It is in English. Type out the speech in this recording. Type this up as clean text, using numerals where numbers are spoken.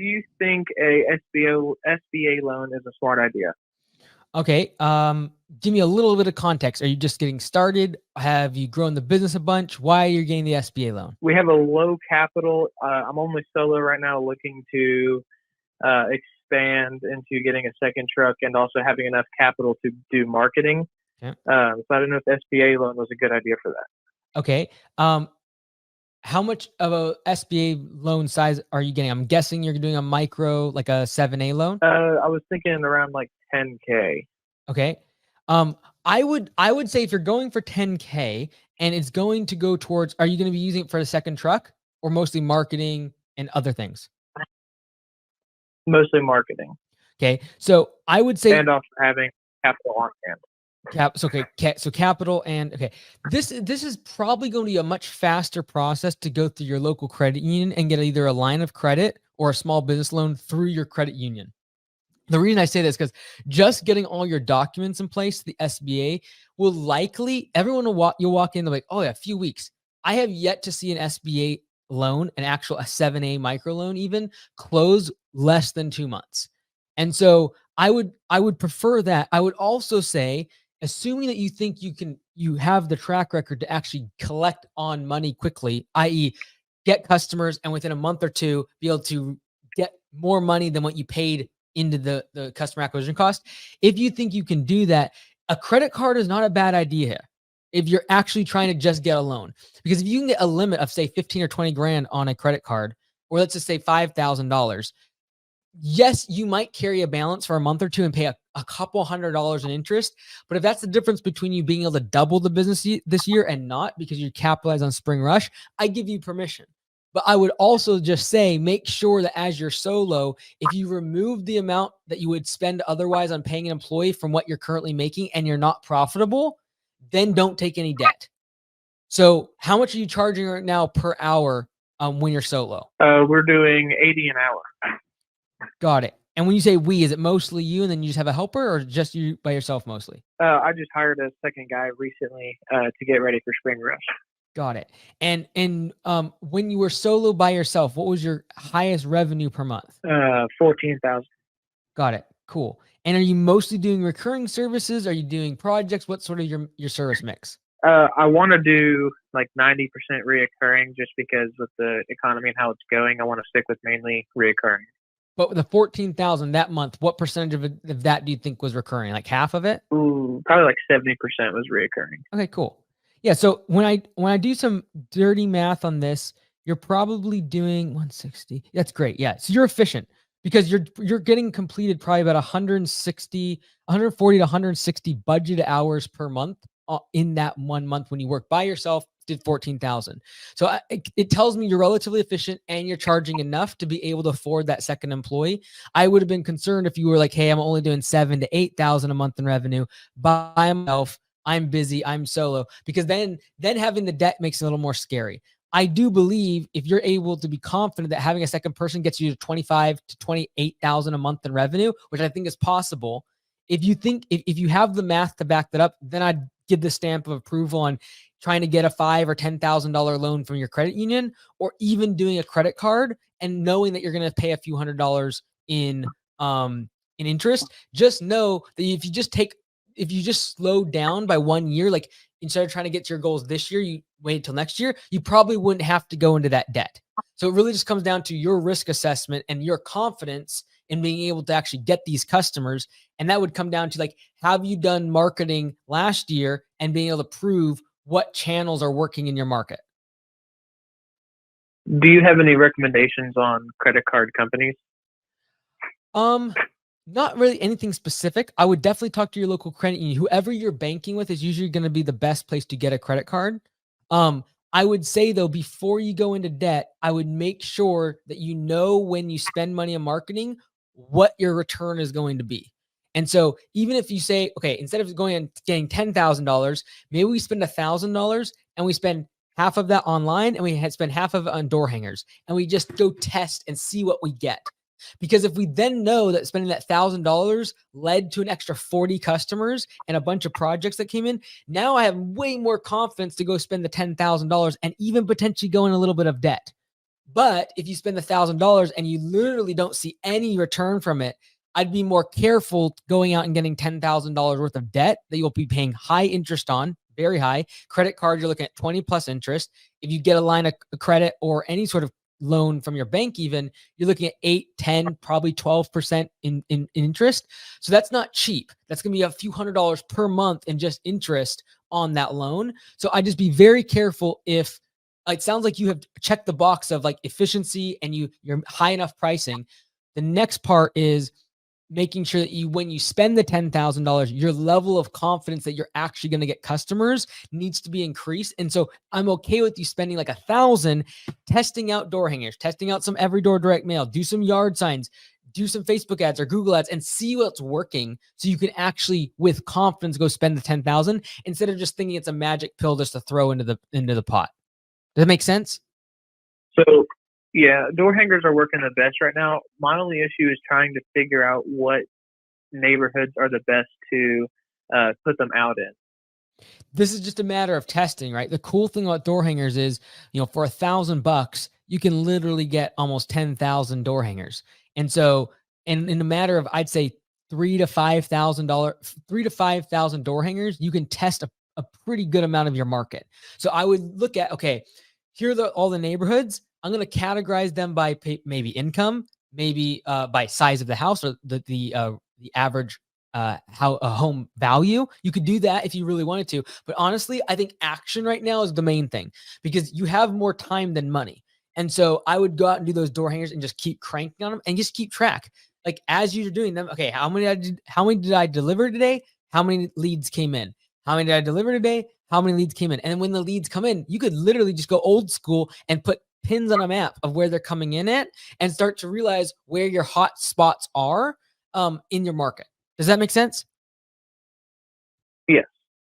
do you think a SBA loan is a smart idea? Okay. Give me a little bit of context. Are you just getting started? Have you grown the business a bunch? Why are you getting the SBA loan? We have a low capital. I'm only solo right now, looking to expand into getting a second truck and also having enough capital to do marketing. Okay. So I don't know if the SBA loan was a good idea for that. Okay. How much of a SBA loan size are you getting? I'm guessing you're doing a micro, like a 7A loan. I was thinking around like 10K. Okay. I would say if you're going for 10K and it's going to go towards, are you going to be using it for the second truck or mostly marketing and other things? Mostly marketing. Okay. So I would say, and also having capital on hand. So capital and okay. This is probably going to be a much faster process to go through your local credit union and get either a line of credit or a small business loan through your credit union. The reason I say this is because just getting all your documents in place, the SBA will likely, you'll walk in, they're like, oh yeah, a few weeks. I have yet to see an SBA loan, a 7A microloan even, close less than 2 months. And so I would prefer that. I would also say, assuming that you think you have the track record to actually collect on money quickly, i.e. get customers and within a month or two be able to get more money than what you paid into the customer acquisition cost. If you think you can do that, a credit card is not a bad idea if you're actually trying to just get a loan. Because if you can get a limit of say 15 or 20 grand on a credit card, or let's just say $5,000, yes, you might carry a balance for a month or two and pay a couple $100 in interest. But if that's the difference between you being able to double the business this year and not because you capitalize on spring rush, I give you permission. But I would also just say, make sure that as you're solo, if you remove the amount that you would spend otherwise on paying an employee from what you're currently making and you're not profitable, then don't take any debt. So how much are you charging right now per hour when you're solo? We're doing 80 an hour. Got it. And when you say we, is it mostly you and then you just have a helper or just you by yourself mostly? I just hired a second guy recently to get ready for spring rush. Got it. And when you were solo by yourself, what was your highest revenue per month? 14,000. Got it. Cool. And are you mostly doing recurring services? Are you doing projects? What's sort of your service mix? I want to do like 90% reoccurring just because with the economy and how it's going, I want to stick with mainly reoccurring. But with the 14,000 that month, what percentage of that do you think was recurring? Like half of it? Ooh, probably like 70% was reoccurring. Okay, cool. Yeah. So when I do some dirty math on this, you're probably doing 160. That's great. Yeah. So you're efficient because you're getting completed probably about 140 to 160 budget hours per month in that 1 month when you work by yourself. Did 14,000. So it tells me you're relatively efficient and you're charging enough to be able to afford that second employee. I would have been concerned if you were like, hey, I'm only doing 7,000 to 8,000 a month in revenue by myself. I'm busy. I'm solo, because then having the debt makes it a little more scary. I do believe if you're able to be confident that having a second person gets you to 25 to 28,000 a month in revenue, which I think is possible. If you think, if you have the math to back that up, then I'd give the stamp of approval on trying to get a $5,000 or $10,000 loan from your credit union, or even doing a credit card and knowing that you're going to pay a few $100s in interest. Just know that if you just slow down by 1 year, like instead of trying to get to your goals this year, you wait till next year, you probably wouldn't have to go into that debt. So it really just comes down to your risk assessment and your confidence in being able to actually get these customers. And that would come down to like, have you done marketing last year and being able to prove what channels are working in your market? Do you have any recommendations on credit card companies? Not really anything specific. I would definitely talk to your local credit union. Whoever you're banking with is usually going to be the best place to get a credit card. I would say though, before you go into debt, I would make sure that you know when you spend money on marketing, what your return is going to be. And so even if you say, okay, instead of going and getting $10,000, maybe we spend $1,000 and we spend half of that online and we spend half of it on door hangers and we just go test and see what we get. Because if we then know that spending that $1,000 led to an extra 40 customers and a bunch of projects that came in, now I have way more confidence to go spend the $10,000 and even potentially go in a little bit of debt. But if you spend $1,000 and you literally don't see any return from it, I'd be more careful going out and getting $10,000 worth of debt that you'll be paying high interest on, very high. Credit card, you're looking at 20 plus interest. If you get a line of credit or any sort of loan from your bank, even, you're looking at 8, 10, probably 12% in interest. So that's not cheap. That's going to be a few $100s per month in just interest on that loan. So I just be very careful if it sounds like you have checked the box of like efficiency and you're high enough pricing. The next part is making sure that when you spend the $10,000, your level of confidence that you're actually going to get customers needs to be increased. And so I'm okay with you spending like $1,000 testing out door hangers, testing out some every door direct mail, do some yard signs, do some Facebook ads or Google ads and see what's working so you can actually with confidence go spend the 10,000 instead of just thinking it's a magic pill just to throw into the pot. Does that make sense? So, yeah, door hangers are working the best right now. My only issue is trying to figure out what neighborhoods are the best to put them out in. This is just a matter of testing, right? The cool thing about door hangers is, for $1,000, you can literally get almost 10,000 door hangers. And so, in a matter of, I'd say $3,000 to $5,000 door hangers, you can test a pretty good amount of your market. So I would look at, okay, here are all the neighborhoods. I'm going to categorize them by maybe income, maybe by size of the house or the average home value. You could do that if you really wanted to. But honestly, I think action right now is the main thing because you have more time than money. And so I would go out and do those door hangers and just keep cranking on them and just keep track. Like as you're doing them, okay, how many did I deliver today? How many leads came in? How many did I deliver today? How many leads came in? And when the leads come in, you could literally just go old school and put pins on a map of where they're coming in at and start to realize where your hot spots are in your market. Does that make sense?